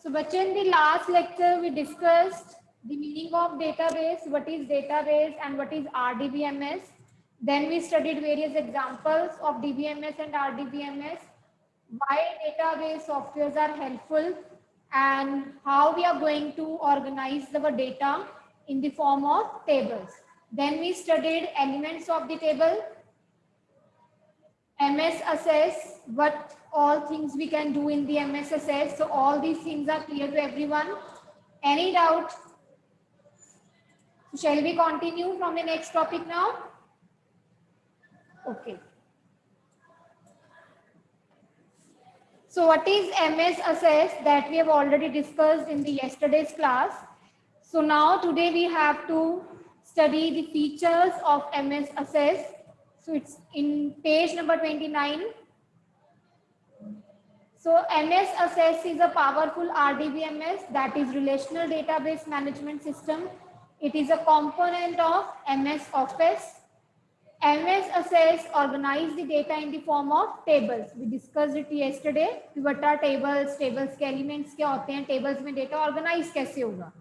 So बच्चे, in the last lecture we discussed the meaning of database, what is database and what is RDBMS. Then we studied various examples of DBMS and RDBMS, why database softwares are helpful, and how we are going to organize our data in the form of tables. Then we studied elements of the table, MS Access, what all things we can do in the MS Access. So all these things are clear to everyone. Any doubt? Shall we continue from the next topic now? Okay. So what is MS Access? That we have already discussed in the yesterday's class. So now today we have to study the features of MS Access. So it's in page number 29. So MS Access is a powerful RDBMS, that is Relational Database Management System. It is a component of MS Office. MS Access organize the data in the form of tables. We discussed it yesterday. What are tables? Tables के elements क्या होते हैं? Tables में data organize कैसे होगा?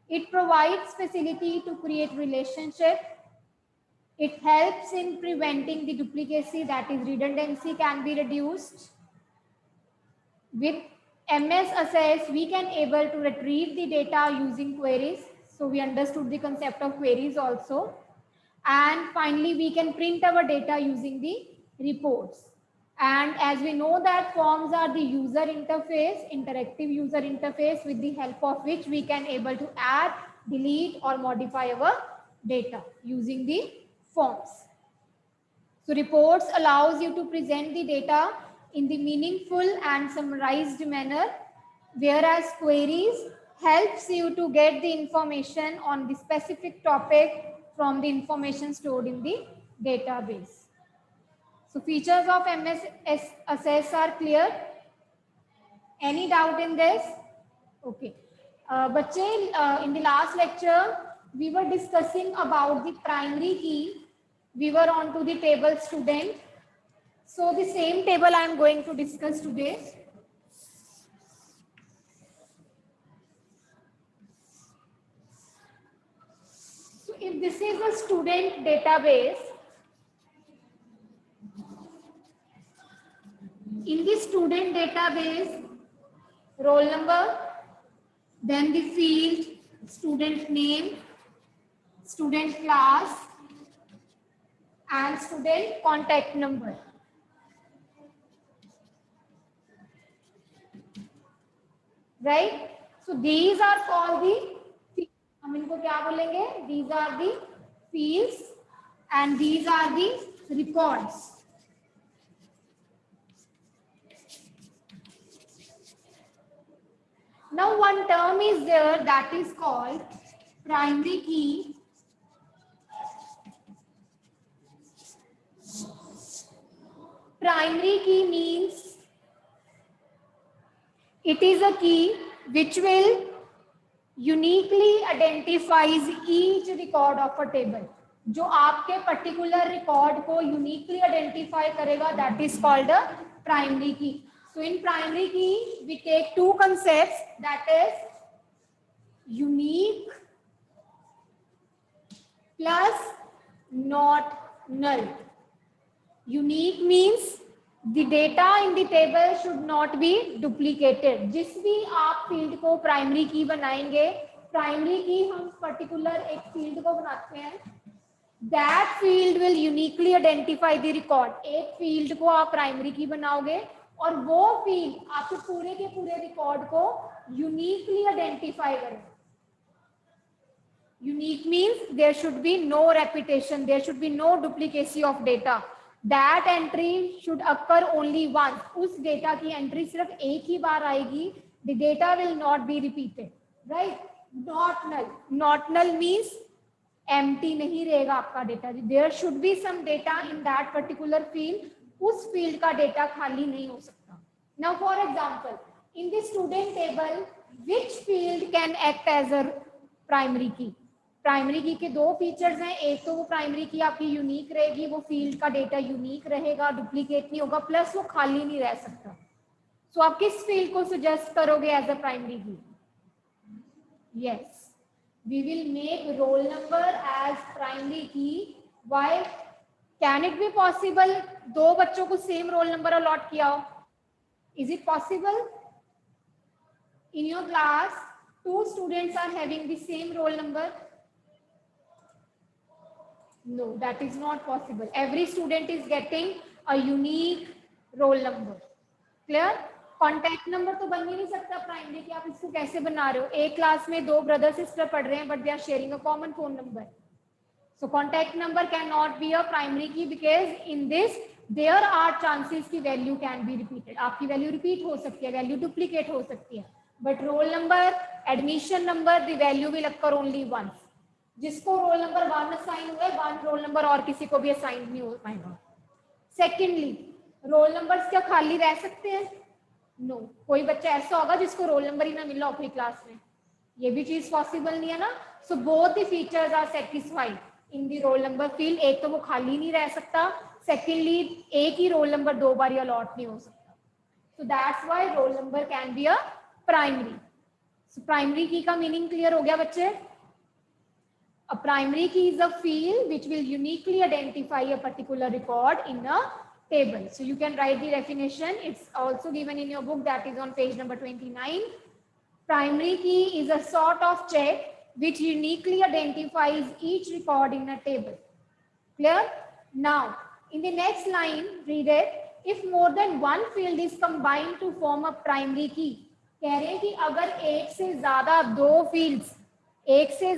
It provides facility to create relationship. It helps in preventing the duplicacy, that is redundancy can be reduced. With MS Access, we can able to retrieve the data using queries. So we understood the concept of queries also. And finally, we can print our data using the reports. And as we know that forms are the user interface, interactive user interface, with the help of which we can able to add, delete or modify our data using the forms. So reports allows you to present the data in the meaningful and summarized manner, whereas queries helps you to get the information on the specific topic from the information stored in the database. So features of MS Access are clear. Any doubt in this? Okay. बच्चे, in the last lecture, we were discussing about the primary key. We were on to the table student. So the same table I am going to discuss today. So if this is a student database, in the student database, roll number, then the field, student name, student class, and student contact number. Right? So these are called the, हम इनको क्या बोलेंगे? These are the fields and these are the records. Now one term is there that is called primary key. Primary key means it is a key which will uniquely identifies each record of a table. जो आपके particular record को uniquely identify करेगा, that is called a primary key. So in primary key, we take two concepts, that is unique plus not null. Unique means the data in the table should not be duplicated. जिस भी आप field को primary key बनाएंगे, primary key हम particular एक field को बनाते हैं, that field will uniquely identify the record. एक field को आप primary key बनाओगे और वो field आपके पूरे के पूरे record को uniquely identify करेगा. Unique means there should be no repetition, there should be no duplicacy of data. That entry should occur only once. उस data की entry सिर्फ एक ही बार आएगी. The data will not be repeated, right? Not null. Not null means empty नहीं रहेगा आपका data. There should be some data in that particular field. उस field का data खाली नहीं हो सकता. Now for example, in the student table, which field can act as a primary key? Primary की के दो फीचर्स हैं. एक तो वो प्राइमरी की आपकी यूनिक रहेगी, वो फील्ड का डेटा यूनिक रहेगा, डुप्लीकेट नहीं होगा, प्लस वो खाली नहीं रह सकता. सो आप किस फील्ड को सजेस्ट करोगे as a primary key? Yes, we will make roll number as primary key. Why? Can it be possible दो बच्चों को सेम रोल नंबर अलॉट किया हो? Is it possible? In your class, two students are having the same roll number? No, that is not possible. Every student is getting a unique roll number. Clear? Contact number तो बन ही नहीं सकता primary की. आप इसको कैसे बना रहे हो? एक क्लास में दो ब्रदर सिस्टर पढ़ रहे हैं but they are sharing a common phone number. So contact number can not be a primary key because in this there are chances की वैल्यू कैन बी रिपीटेड. आपकी वैल्यू रिपीट हो सकती है, value duplicate हो सकती है. But roll number, admission number, the value will occur only once. जिसको roll number 1 assign हुआ है, 1 रोल नंबर और किसी को भी असाइन नहीं हो पाएगा. सेकेंडली, रोल नंबर्स क्या खाली रह सकते हैं? नो. कोई बच्चा ऐसा होगा जिसको रोल नंबर ही ना मिला हो अपनी क्लास में, ये भी चीज पॉसिबल नहीं है ना. So both the features are satisfied in the roll number field. एक तो वो खाली नहीं रह सकता, सेकेंडली एक ही रोल नंबर दो बार अलॉट नहीं हो सकता. So that's why roll number can be a primary. So primary की का मीनिंग क्लियर हो गया बच्चे? A primary key is a field which will uniquely identify a particular record in a table. So you can write the definition. It's also given in your book, that is on page number 29. Primary key is a sort of check which uniquely identifies each record in a table. Clear? Now, in the next line, read it. If more than one field is combined to form a primary key. कह रहे हैं कि अगर एक से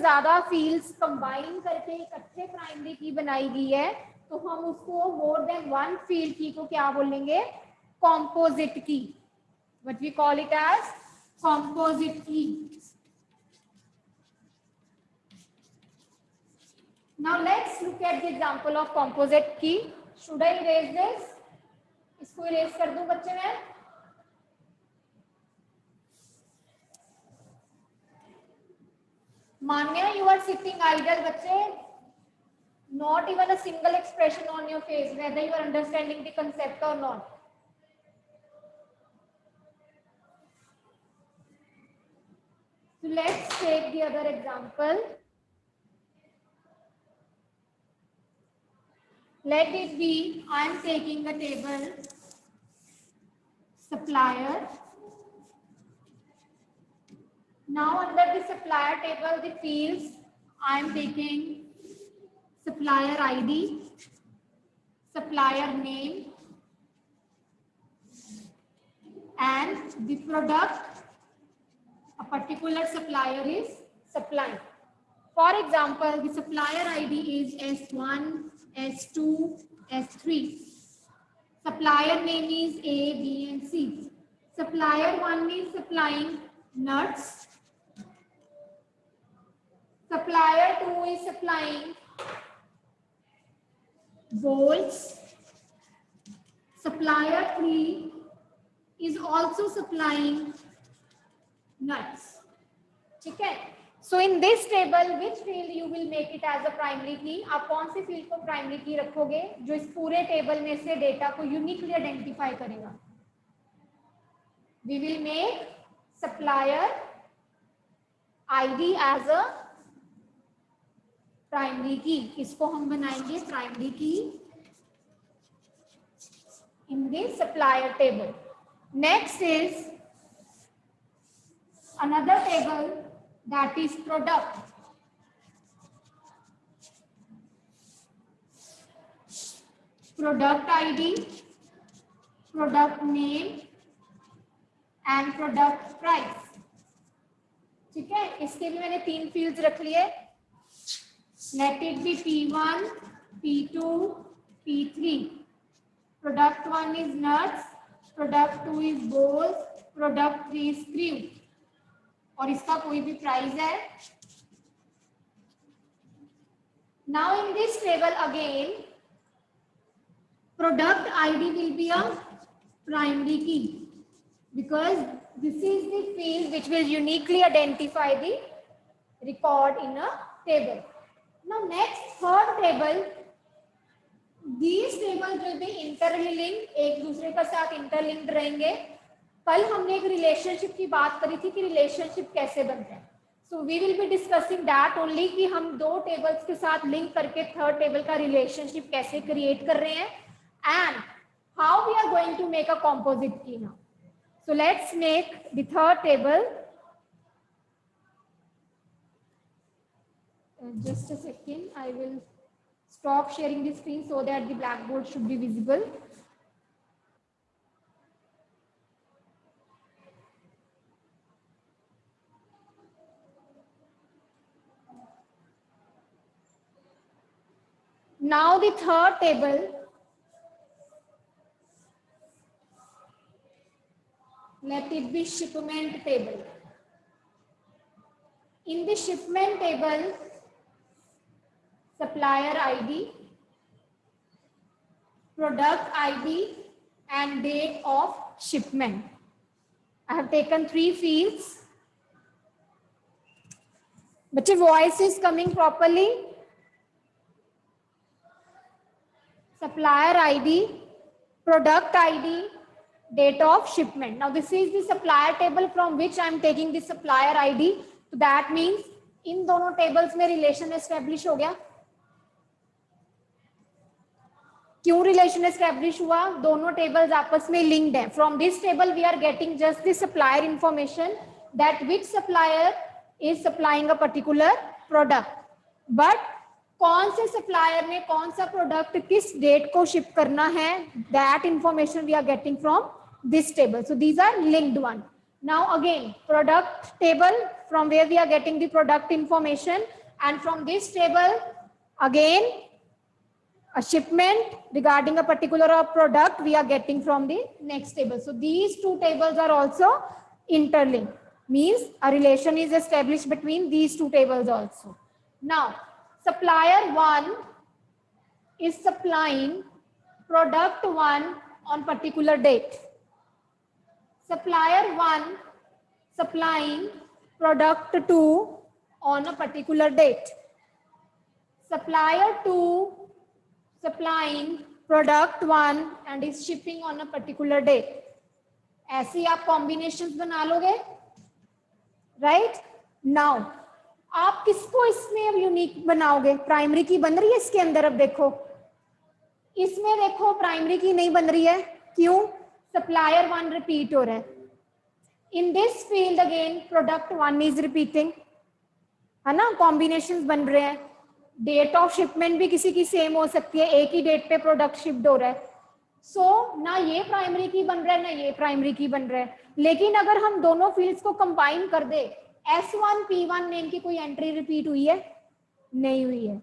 ज्यादा fields combine करके इकट्ठे प्राइमरी की बनाई गई है तो हम उसको मोर देन वन फील्ड की को क्या बोलेंगे? Composite key. What we call it as composite key. Now let's look at the example of composite key. Should I erase this? इसको इरेज कर दूं बच्चे मैं? Manya, you are sitting idle, बच्चे. Not even a single expression on your face, whether you are understanding the concept or not. So let's take the other example. Let it be, I am taking the table supplier. Now under the supplier table, the fields, I am taking supplier ID, supplier name, and the product a particular supplier is supplying. For example, the supplier ID is S1, S2, S3. Supplier name is A, B, and C. Supplier 1 is supplying nuts. Supplier 2 is supplying bolts. Supplier 3 is also supplying nuts. ठीक है? So in this table, which field you will make it as a primary key? आप कौन से field को primary key रखोगे जो इस पूरे table में से data को uniquely identify करेगा? We will make supplier ID as a primary की. इसको हम बनाएंगे प्राइमरी की in the supplier table. Next is another table that is product. Product ID, product name and product price. ठीक है? इसके भी मैंने 3 फील्ड्स रख लिए. Let it be P1, P2, P3. Product 1 is nuts, product 2 is balls, product 3 is screw. और इसका कोई भी प्राइस है. Now in this table again, product ID will be a primary key because this is the field which will uniquely identify the record in a table. Now next third table, these tables will be interlinked, एक दूसरे के साथ interlinked रहेंगे. कल हमने एक relationship की बात करी थी कि रिलेशनशिप कैसे बनते हैं. So we will be discussing that only कि हम दो टेबल्स के साथ लिंक करके थर्ड टेबल का रिलेशनशिप कैसे क्रिएट कर रहे हैं and how we are going to make a composite key now. So let's make the third table. Just a second, I will stop sharing the screen so that the blackboard should be visible. Now the third table, let it be shipment table. In the shipment table, supplier ID, product ID and date of shipment. I have taken 3 fields. But your voice is coming properly. Supplier ID, product ID, date of shipment. Now this is the supplier table from which I am taking the supplier ID. So that means इन दोनों tables में relation establish हो गया. क्यों relation establish हुआ? दोनों tables आपस में linked हैं. From this table we are getting just the supplier information that which supplier is supplying a particular product. But कौन से सप्लायर ने कौन सा प्रोडक्ट किस डेट को शिप करना है, that information we are getting from this table. So these are linked one. Now again product table from where we are getting the product information and from this table again a shipment regarding a particular product we are getting from the next table. So these two tables are also interlinked, means a relation is established between these two tables also. Now supplier 1 is supplying product 1 on particular date. Supplier 1 supplying product 2 on a particular date. Supplier 2 supplying product 1 and is shipping on a particular day. ऐसे ही आप combinations बना लोगे, right? Now आप किसको इसमें अब unique बनाओगे? Primary की बन रही है इसके अंदर. अब देखो इसमें, देखो प्राइमरी की नहीं बन रही है. क्यों? सप्लायर 1 रिपीट हो रहा है. In this field again product 1 is repeating, है ना. कॉम्बिनेशंस बन रहे हैं. डेट ऑफ शिपमेंट भी किसी की सेम हो सकती है, एक ही डेट पे प्रोडक्ट शिप्ड हो रहा है. सो ना ये प्राइमरी की बन रहा है ना ये प्राइमरी की बन रहा है. लेकिन अगर हम दोनों फील्ड्स को कंबाइन कर दे, S1 P1 नेम की कोई एंट्री रिपीट हुई है? नहीं हुई है.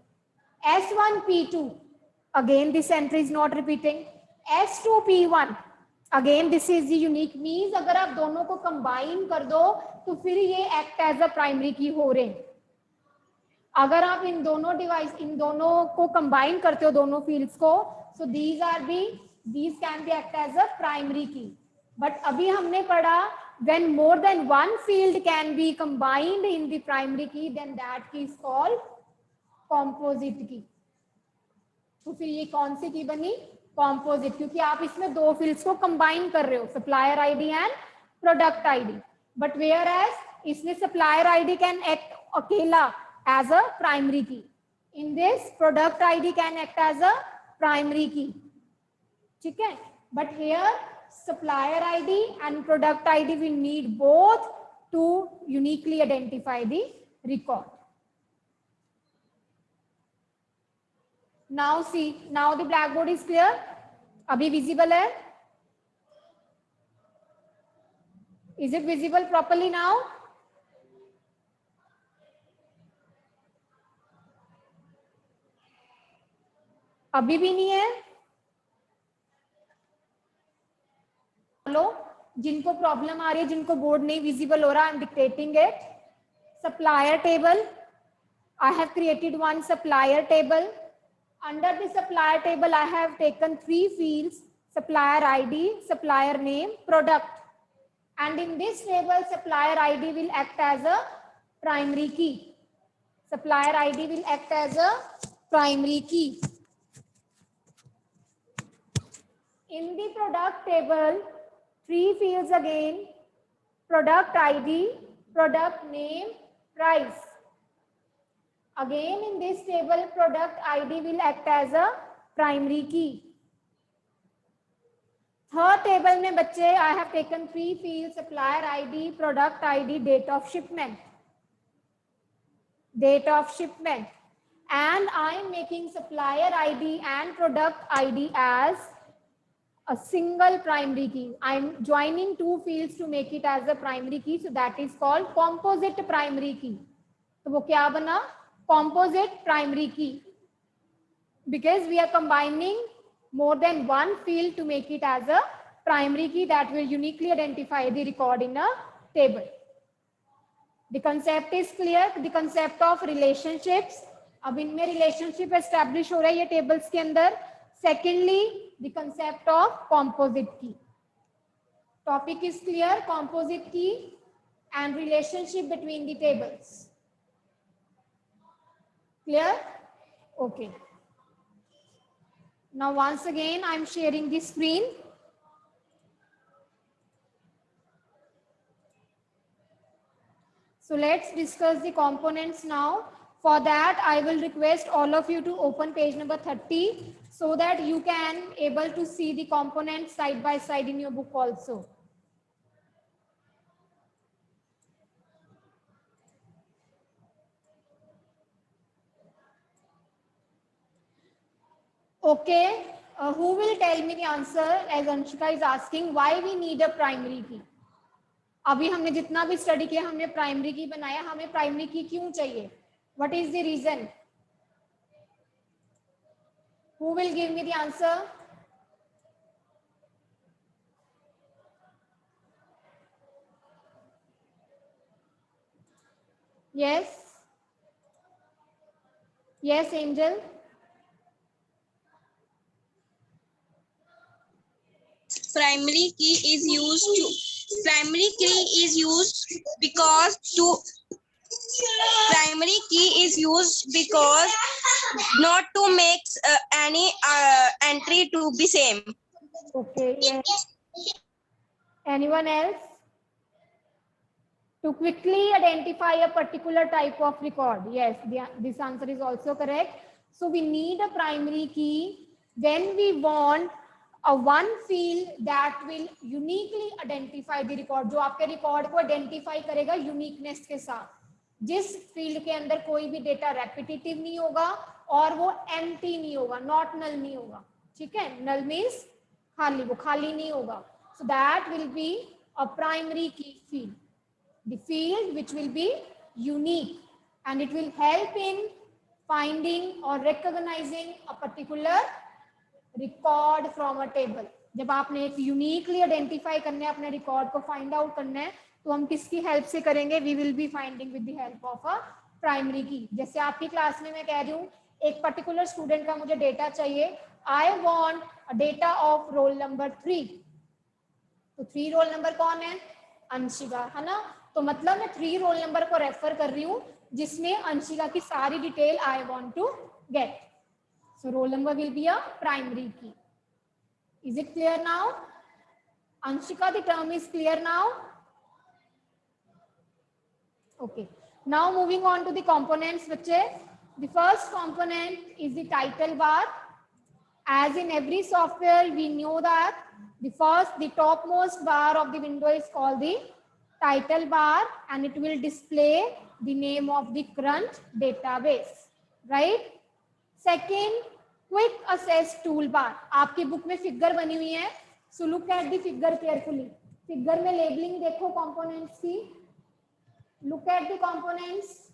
S1 P2 again this entry is not repeating. S2 P1 again this is the unique. Means अगर आप दोनों को कंबाइन कर दो तो फिर ये एक्ट एज अ प्राइमरी की हो रहे हैं. अगर आप इन दोनों को कंबाइन करते हो दोनों फील्ड्स को, so these can be act as a primary key. But अभी हमने पढ़ा when more than one field can be combined in the primary key, then that key is called composite key. तो फिर ये कौन सी की बनी? कॉम्पोजिट, क्योंकि आप इसमें दो फील्ड्स को कंबाइन कर रहे हो, supplier ID and product ID. But where as इसमें सप्लायर आईडी कैन एक्ट अकेला as a primary key. In this product ID can act as a primary key. ठीक है. But here supplier ID and product ID we need both to uniquely identify the record. Now see, now the blackboard is clear. अभी visible है? Is it visible properly now? अभी भी नहीं है? Hello, जिनको problem आ रही है, जिनको बोर्ड नहीं विजिबल हो रहा, I am dictating it. Supplier table, I have created one supplier table. Under the supplier table I have taken 3 fields: supplier ID, supplier name, product. And in this table supplier ID will act as a primary key. Supplier ID will act as a primary key. In the product table, Three fields again: product ID, product name, price. Again in this table, product ID will act as a primary key. Third table में बच्चे, I have taken three fields: supplier ID, product ID, date of shipment. Date of shipment. And I am making supplier ID and product ID as a single primary key. I am joining two fields to make it as a primary key. So that is called composite primary key. तो वो क्या बना? Composite primary key. Because we are combining more than one field to make it as a primary key that will uniquely identify the record in a table. The concept is clear. The concept of relationships. अब इनमें relationship establish हो रहा है ये tables के अंदर. Secondly, the concept of composite key. Topic is clear. Composite key and relationship between the tables. Clear? Okay. Now once again I am sharing the screen. So let's discuss the components now. For that I will request all of you to open page number 30 so that you can able to see the components side by side in your book also. Okay, who will tell me the answer as Anshika is asking why we need a primary key? अभी हमने जितना भी study किया हमने primary की बनाया, हमें primary की क्यों चाहिए? What is the reason? Who will give me the answer? Yes. Yes, Angel. Primary key is used because not to make any entry to be same. Okay. Yes. Anyone else? To quickly identify a particular type of record. Yes, this answer is also correct. So we need a primary key when we want a one field that will uniquely identify the record. जो आपके record को identify करेगा uniqueness के साथ. जिस field के अंदर कोई भी data repetitive नहीं होगा और वो empty नहीं होगा, not null नहीं होगा. ठीक है? Null means खाली, वो खाली नहीं होगा. So that will be a primary key field. The field which will be unique and it will help in finding or recognizing a particular record from a table. जब आपने एक uniquely identify करना है अपने record को find out करना है तो हम किसकी help से करेंगे? We will be finding with the help of a primary key. जैसे आपकी क्लास में मैं कह रही हूँ एक particular student का मुझे data चाहिए. I want a data of roll number 3. तो 3 roll number कौन है? अंशिका, है ना? तो मतलब मैं 3 रोल नंबर को रेफर कर रही हूँ जिसमें अंशिका की सारी detail I want to get. So roll number will be a primary key. Is it clear now? Anshika, the term is clear now? Okay. Now moving on to the components बच्चे. The first component is the title bar. As in every software, we know that the topmost bar of the window is called the title bar and it will display the name of the current database, right? Second, quick access toolbar. आपकी book में figure बनी हुई है. So look at the figure carefully. Figure में labelling देखो components की. Look at the components.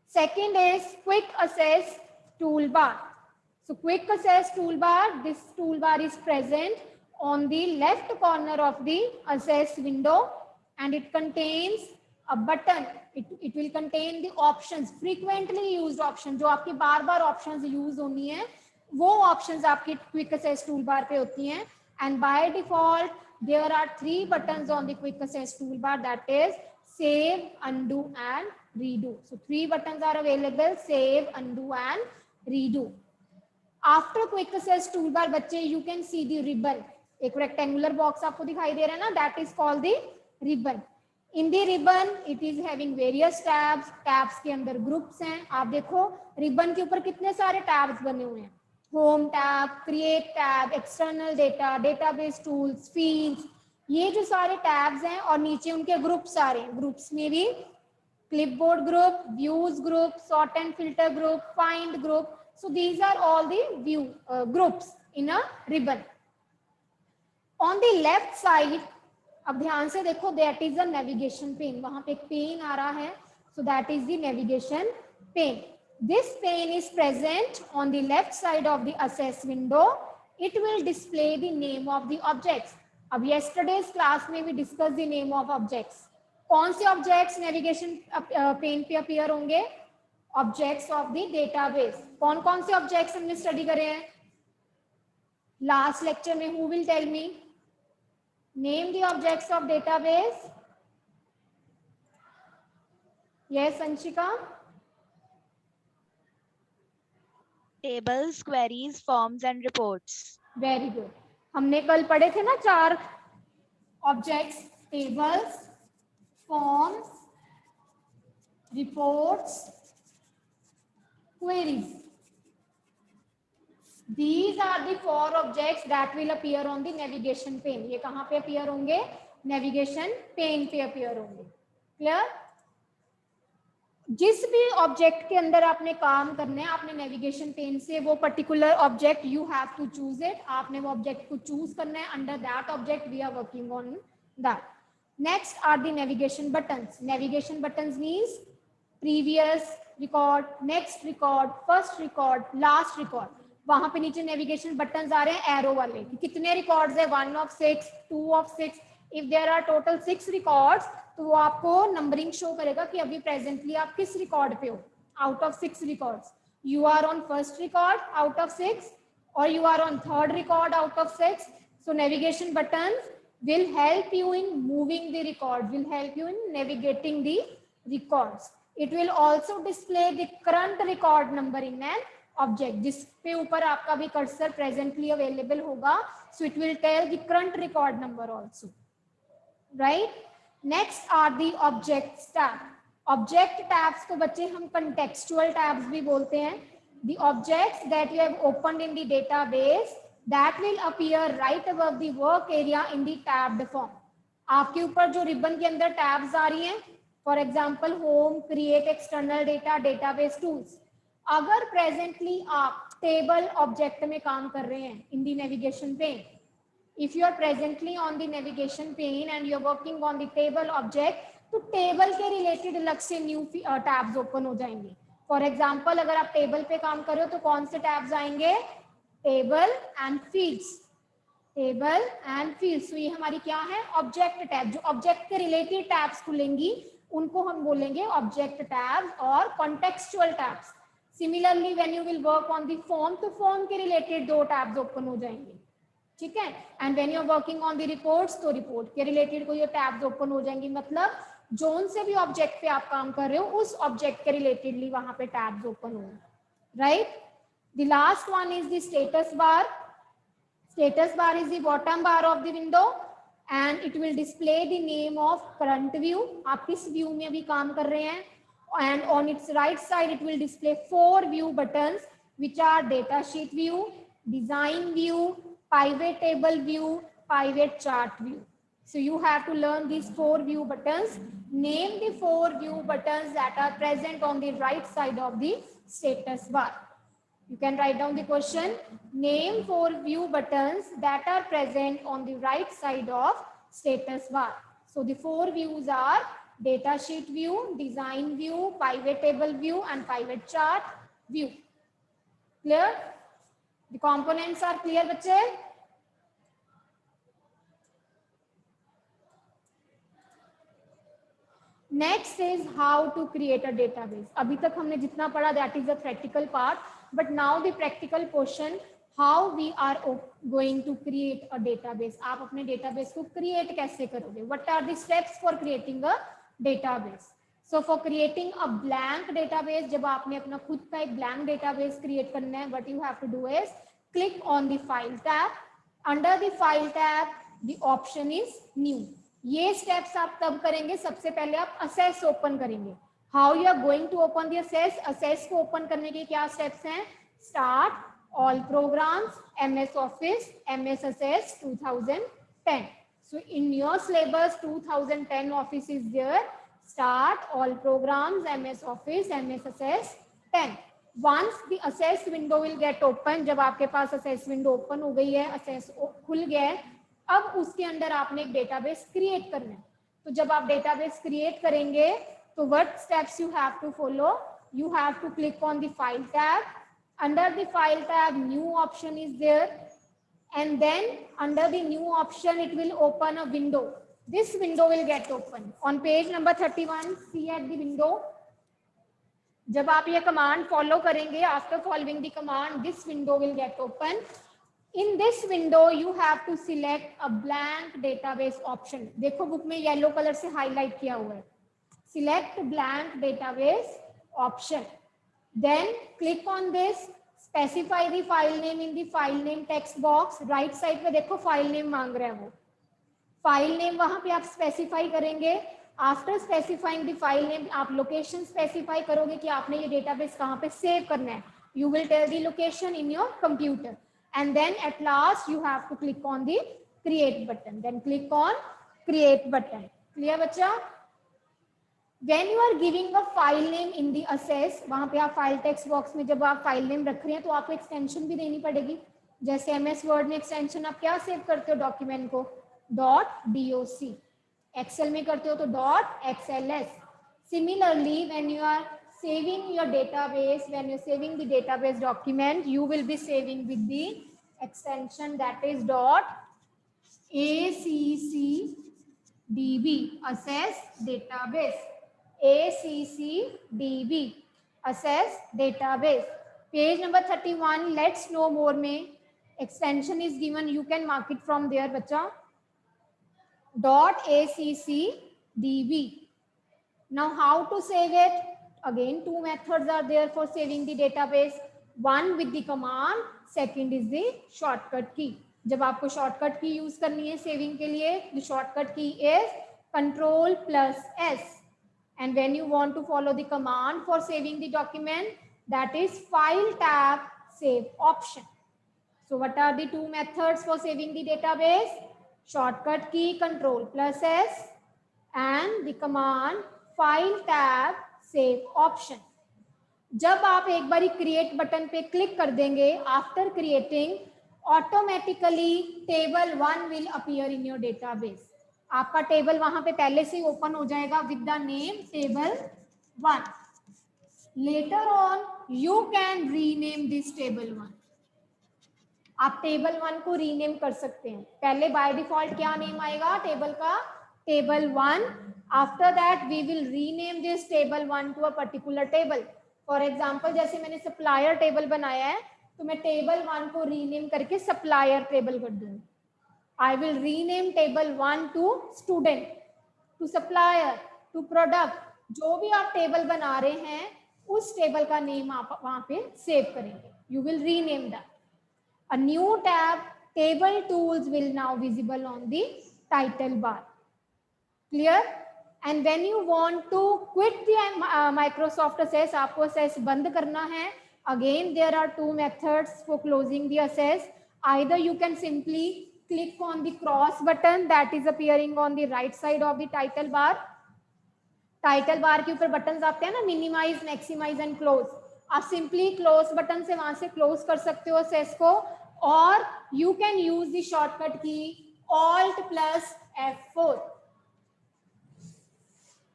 Second is quick access toolbar. So quick access toolbar, this toolbar is present on the left corner of the access window and it contains a button. It will contain the options, frequently used options. जो आपकी बार बार options use होनी है वो options आपकी quick access toolbar पे होती हैं. And by default there are 3 buttons on the quick access toolbar, that is save, undo and redo. So 3 buttons are available: save, undo and redo. After quick access toolbar बच्चे you can see the ribbon. एक rectangular box आपको दिखाई दे रहा है ना, that is called the ribbon. In the ribbon it is having various tabs. Tabs के अंदर groups हैं. आप देखो रिबन के ऊपर कितने सारे टैब्स बने हुए हैं. Home tab, create tab, external data, database tools, fields, ये जो सारे टैब्स हैं और नीचे उनके ग्रुप्स आ रहे हैं. ग्रुप्स में भी clipboard group, views group, sort and filter group, find group. So these are all the view groups in a ribbon. On the left side, अब ध्यान से देखो, that is a navigation pane. वहां पे एक पेन आ रहा है. So that is the navigation pane. This pane is present on the left side of the access window. It will display the name of the objects. अब yesterday's class में we discussed the name of objects. कौन से objects navigation pane पे appear होंगे? Objects of the database. कौन कौन से objects हमने स्टडी करे हैं लास्ट लेक्चर में? Who will tell me? Name the objects of database. Yes Anshika. Tables, queries, forms and reports. Very good. हमने कल पढ़े थे ना 4 objects, tables, forms, reports, queries. These are the 4 objects that will appear on the navigation pane. ये कहाँ पे appear होंगे? Navigation pane पे appear होंगे. Clear? जिस भी ऑब्जेक्ट के अंदर आपने काम करना है, आपने नेविगेशन पेन से वो particular object you have to choose it. आपने वो ऑब्जेक्ट को चूज करना है. Under that object we are working on that. Next are the navigation buttons. Navigation buttons means previous record, next record, first record, last record. वहां पे नीचे navigation buttons आ रहे हैं एरो वाले कि कितने records है, 1 of 6, 2 of 6. If there are total 6 records, तो वो आपको नंबरिंग शो करेगा कि अभी प्रेजेंटली आप किस रिकॉर्ड पे हो. Out of 6 records you are on first record out of 6 और you are on third record out of 6. So navigation buttons will help you in moving the record, will help you in navigating the records. It will also display the current record number in an object. जिस पे ऊपर आपका भी cursor presently available होगा, so it will tell the current record number also. Right? Next are the objects tab. Object tabs को बच्चे हम contextual tabs भी बोलते हैं. The objects that you have opened in the database that will appear right above the work area in the tabbed form. आपके ऊपर जो ribbon के अंदर टैब्स आ रही हैं, for example home, create, external data, database tools. अगर presently आप टेबल ऑब्जेक्ट में काम कर रहे हैं in the navigation pane, if you are presently on the navigation pane and you are working on the table object, तो table के related अलग से न्यू टैब्स ओपन हो जाएंगे. फॉर एग्जाम्पल अगर आप टेबल पे काम कर रहे हो तो कौन से टैब्स आएंगे? Table and fields. Table and fields. तो ये हमारी क्या है? Object tab. जो ऑब्जेक्ट के रिलेटेड टैब्स खुलेंगी उनको हम बोलेंगे ऑब्जेक्ट टैब्स और contextual tabs. Similarly when you will work on the form, तो फॉर्म के रिलेटेड 2 टैब्स ओपन हो जाएंगे. ठीक है. And when you are working on the reports, तो रिपोर्ट के रिलेटेड कोई टैब्स ओपन हो जाएंगी. मतलब जोन से भी ऑब्जेक्ट पे आप काम कर रहे हो उस ऑब्जेक्ट के रिलेटेडली वहां पे टैब्स ओपन होंगे. Right. The last one is the status bar. Status bar is the bottom bar of the window and it will display the name of current view. आप किस view में अभी काम कर रहे हैं. And on its right side it will display 4 view buttons which are data sheet view, design view, pivot table view, pivot chart view. So you have to learn these 4 view buttons. Name the 4 view buttons that are present on the right side of the status bar. You can write down the question. Name 4 view buttons that are present on the right side of status bar. So the 4 views are data sheet view, design view, pivot table view and pivot chart view. Clear? The components are clear बच्चे? Next is how to create a database. अभी तक हमने जितना पढ़ा that is the theoretical part. But now the practical portion, how we are going to create a database. आप अपने database को create कैसे करोगे? What are the steps for creating a database? So for creating a blank database, जब आपने अपना खुद का एक blank database create करना है, what you have to do is click on the file tab under the file tab the option is new. ये steps आप तब करेंगे, सबसे पहले आप असेस ओपन करेंगे। How you are going to open the access? Access को open करने के क्या स्टेप्स हैं? Start, all programs, MS office, MS access 2010। So in your syllabus 2010 office is there. Start, all programs, MS office, MS access 10. Once the assess window will get open, जब आपके पास assess window open हो गई है, assess खुल गया है, अब उसके अंदर आपने एक database create करना है। तो जब आप database create करेंगे तो what steps you have to follow? You have to click on the file tab. Under the file tab, new option is there. And then under the new option it will open a window. This window will get open on page number 31. See at the window. जब आप ये command follow करेंगे, after following the command, this window will get open. In this window you have to select a blank database option. देखो book में yellow color से highlight किया हुआ है. Select blank database option. Then click on this. Specify the file name in the file name text box. Right side पे देखो file name मांग रहा है वो. File name वहाँ पे आप specify करेंगे. After specifying the file name, आप location specify करोगे कि आपने ये database कहाँ पे save करना है. You will tell the location in your computer. And then at last you have to click on the create button. Then click on create button. Clear बच्चा? When you are giving a file name in the access, वहाँ पे आप file text box में जब आप file name रख रहे हैं तो आपको extension भी देनी पड़ेगी. जैसे MS Word में extension आप क्या save करते हो document को? .doc. Excel में करते हो तो .xls. Similarly, when you are saving your database, when you are saving the database document, you will be saving with the extension that is .accddb, access database. ACCDB, access database. Page number 31, let's know more में extension is given, you can mark it from there बच्चा. .accdb. Now how to save it? Again, two methods are there for saving the database. One with the command, second is the shortcut key. जब आपको shortcut key use करनी है saving के लिए, the shortcut key is Ctrl+S. And when you want to follow the command for saving the document, that is file tab save option. So what are the two methods for saving the database? Shortcut key Ctrl+S and the command file tab save option. जब आप एक बारी create button पे click कर देंगे, after creating, automatically table 1 will appear in your database. आपका table वहां पे पहले से ही ओपन हो जाएगा with the name table 1. Later on you can rename this table 1. आप टेबल 1 को रीनेम कर सकते हैं. पहले बाय डिफॉल्ट क्या नेम आएगा टेबल का? Table 1. After that we will rename this table 1 to a particular table. For example जैसे मैंने सप्लायर टेबल बनाया है तो मैं टेबल 1 को रीनेम करके सप्लायर टेबल कर दूंगी. I will rename table 1 to student, to supplier, to product. जो भी आप टेबल बना रहे हैं उस टेबल का नेम आप वहां पे सेव करेंगे. You will rename that. A new tab, table tools will now visible on the title bar. Clear? And when you want to quit the Microsoft Access, आपको Access बंद करना है. Again, there are two methods for closing the Access. Either you can simply click on the cross button that is appearing on the right side of the title bar. Title bar के ऊपर buttons आते हैं ना, minimise, maximise and close. आप simply close button से वहां से close कर सकते हो सेस को, और you can use the shortcut की Alt+F4.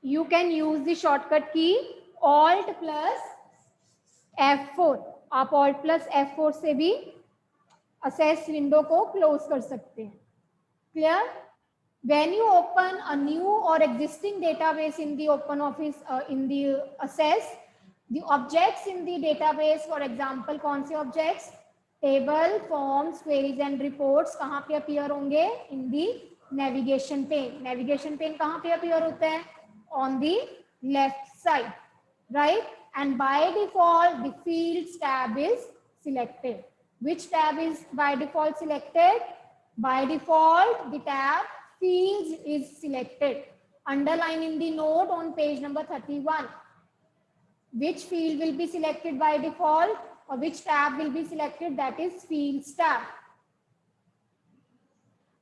You can use the shortcut key Alt+F4. आप Alt+F4 से भी असेस विंडो को क्लोज कर सकते हैं. Clear? When you open a new or existing database in the open office in the access, the objects in the database, for example, कौन से objects? Table, forms, queries and reports कहाँ पे appear होंगे? In the navigation pane. Navigation pane कहाँ पे appear होता है? On the left side, right? And by default, the fields tab is selected. Which tab is by default selected? By default, the tab fields is selected. Underline in the note on page number 31. Which field will be selected by default or which tab will be selected? That is fields tab.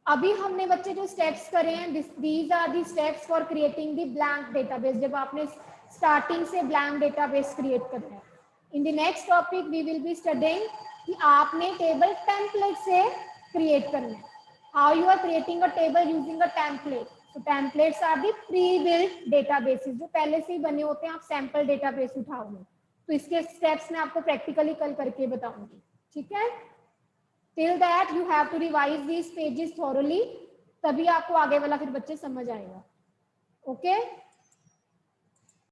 अभी हमने बच्चे जो steps करे हैं, these are the steps for creating the blank database. जब आपने starting से blank database create करना है. In the next topic we will be studying कि आपने टेबल टेम्पलेट से क्रिएट करना है. How you are creating a table using a template. So templates are the pre-built databases जो पहले से ही बने होते हैं. आप सैम्पल डेटाबेस उठाओगे तो इसके स्टेप्स मैं आपको प्रैक्टिकली कल करके बताऊंगी. ठीक है. Till that you have to revise these pages thoroughly. तभी आपको आगे वाला फिर बच्चे समझ आएगा. Okay.